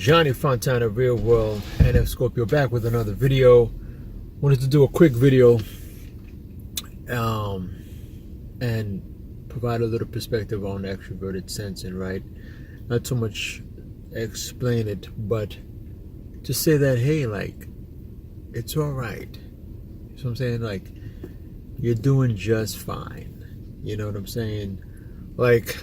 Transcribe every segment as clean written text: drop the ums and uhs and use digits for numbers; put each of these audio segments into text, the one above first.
Johnny Fontana, Real World NF Scorpio, back with another video. Wanted to do a quick video and provide a little perspective on extroverted sensing, right? Not too much explain it, but just say that, hey, like, it's all right. You know what I'm saying? Like, you're doing just fine. You know what I'm saying? Like,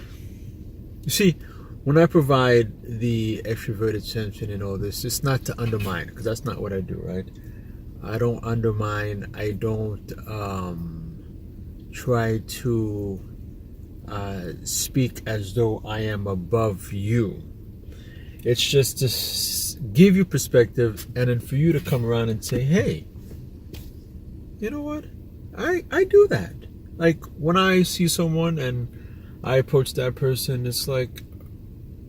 you see, when I provide the extroverted sensing and all this, it's not to undermine, because that's not what I do, right? I don't undermine. I don't try to speak as though I am above you. It's just to give you perspective, and then for you to come around and say, hey, you know what? I do that. Like, when I see someone and I approach that person, it's like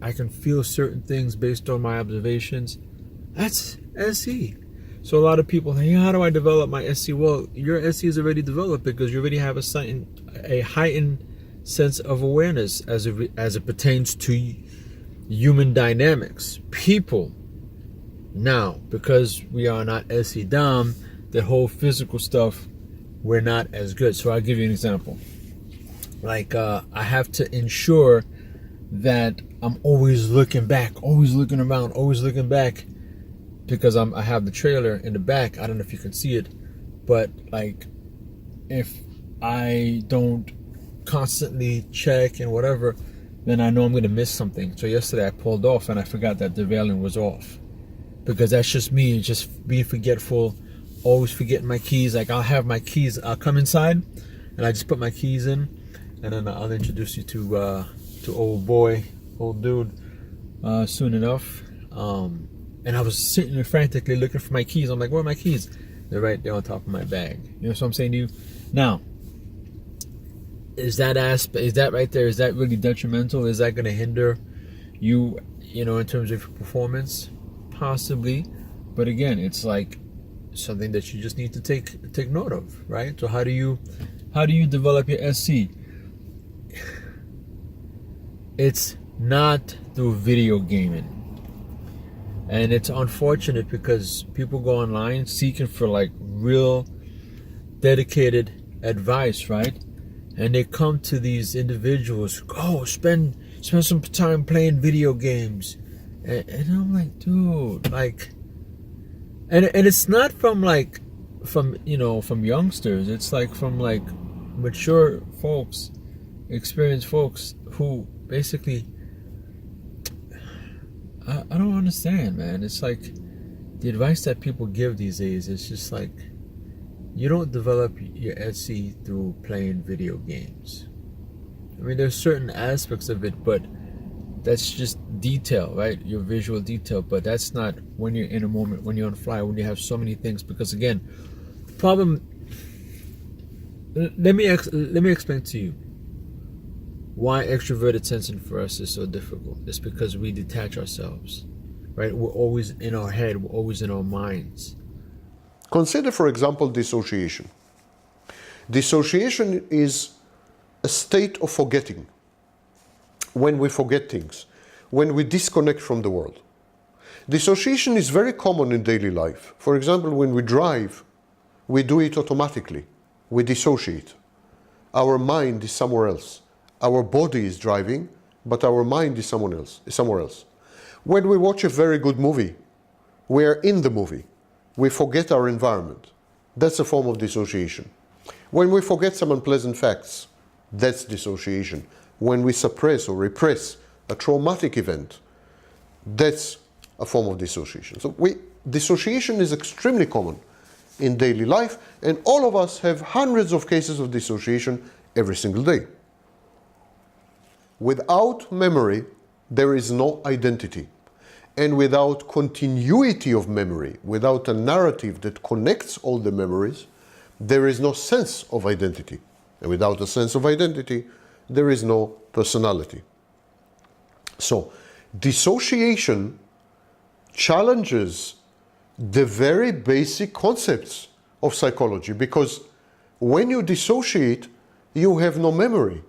I can feel certain things based on my observations. That's SE. So a lot of people say, hey, how do I develop my SE? Well, your SE is already developed because you already have a heightened sense of awareness as it pertains to human dynamics, people. Now, because we are not SE Dom, the whole physical stuff, we're not as good. So I'll give you an example. Like, I have to ensure that I'm always looking back, always looking around, always looking back, because I have the trailer in the back. I don't know if you can see it, but like, if I don't constantly check and whatever, then I know I'm going to miss something. So yesterday I pulled off and I forgot that the railing was off, because that's just me, just being forgetful, always forgetting my keys. Like, I'll have my keys, I'll come inside and I just put my keys in, and then I'll introduce you to old dude soon enough. And I was sitting there frantically looking for my keys. I'm like, where are my keys? They're right there on top of my bag. You know what I'm saying to you? Now, is that right there, is that really detrimental? Is that going to hinder you, in terms of your performance? Possibly. But again, it's like something that you just need to take note of, right? So how do you develop your SC? It's not through video gaming. And it's unfortunate because people go online seeking for like real dedicated advice, right? And they come to these individuals, spend some time playing video games. And I'm like, dude, like, and it's not from youngsters. It's like from like mature folks, experienced folks who basically, I don't understand, man. It's like the advice that people give these days is just like, you don't develop your SC through playing video games. I mean, there's certain aspects of it, but that's just detail, right? Your visual detail, but that's not when you're in a moment, when you're on fly, when you have so many things. Because again, the problem, let me explain to you why extroverted sensing for us is so difficult. It's because we detach ourselves, right? We're always in our head, we're always in our minds. Consider, for example, dissociation. Dissociation is a state of forgetting. When we forget things, when we disconnect from the world. Dissociation is very common in daily life. For example, when we drive, we do it automatically. We dissociate. Our mind is somewhere else. Our body is driving, but our mind is somewhere else. When we watch a very good movie, we are in the movie. We forget our environment. That's a form of dissociation. When we forget some unpleasant facts, that's dissociation. When we suppress or repress a traumatic event, that's a form of dissociation. So dissociation is extremely common in daily life, and all of us have hundreds of cases of dissociation every single day. Without memory, there is no identity. And without continuity of memory, without a narrative that connects all the memories, there is no sense of identity. And without a sense of identity, there is no personality. So, dissociation challenges the very basic concepts of psychology, because when you dissociate, you have no memory.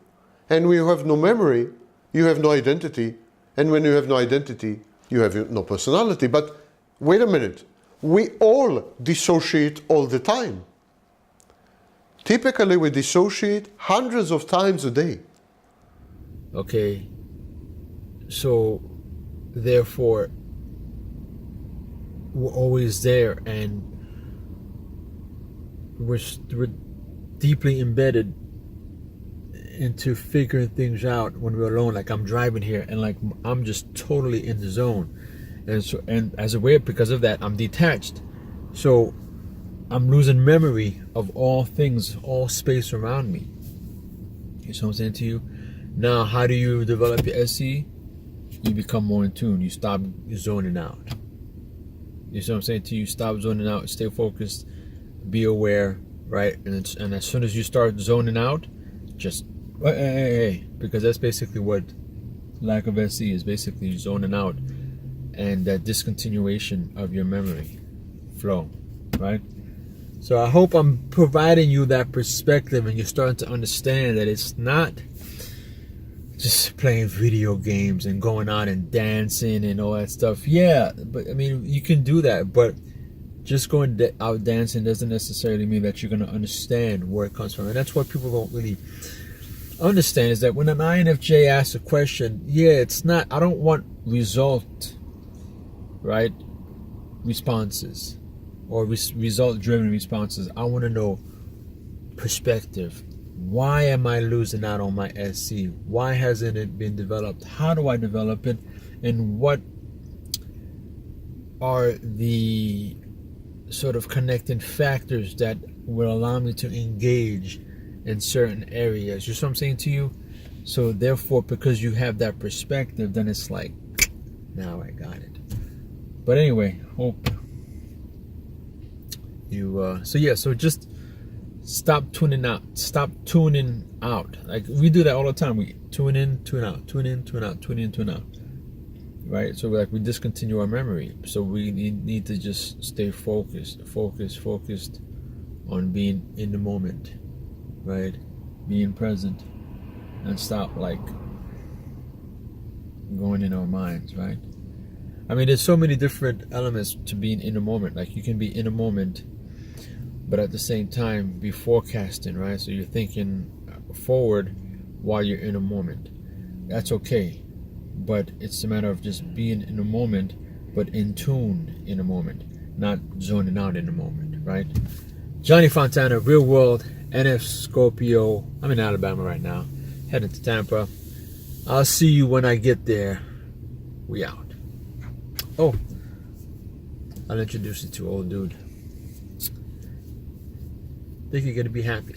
And when you have no memory, you have no identity. And when you have no identity, You have no personality. But wait a minute. We all dissociate all the time. Typically, we dissociate hundreds of times a day. Okay. So, therefore, we're always there, and we're deeply embedded into figuring things out when we're alone. Like I'm driving here, and like I'm just totally in the zone, and as a way, because of that, I'm detached. So I'm losing memory of all things, all space around me. You see what I'm saying to you? Now, how do you develop your SE? You become more in tune. You stop zoning out. You see what I'm saying to you? Stop zoning out. Stay focused. Be aware, right? And as soon as you start zoning out, just hey, because that's basically what lack of SE is. Basically zoning out and that discontinuation of your memory flow, right? So I hope I'm providing you that perspective, and you're starting to understand that it's not just playing video games and going out and dancing and all that stuff. Yeah, but I mean, you can do that, but just going out dancing doesn't necessarily mean that you're going to understand where it comes from. And that's what people don't really understand, is that when an INFJ asks a question, yeah, it's not, I don't want result, right, responses or result-driven responses. I want to know perspective. Why am I losing out on my SC? Why hasn't it been developed? How do I develop it? And what are the sort of connecting factors that will allow me to engage in certain areas? You see what I'm saying to you? So therefore, because you have that perspective, then it's like, now I got it. But anyway, hope you so just stop tuning out. Stop tuning out. Like we do that all the time. We tune in, tune out, tune in, tune out, tune in, tune out. Right? So like we discontinue our memory. So we need to just stay focused on being in the moment, right? Being present, and stop like going in our minds, right? I mean, there's so many different elements to being in the moment. Like you can be in a moment, but at the same time be forecasting, right? So you're thinking forward while you're in a moment. That's okay. But it's a matter of just being in a moment, but in tune in a moment, not zoning out in a moment, right? Johnny Fontana, Real World, NF Scorpio. I'm in Alabama right now, heading to Tampa. I'll see you when I get there. We out. Oh, I'll introduce you to old dude. Think you're gonna be happy.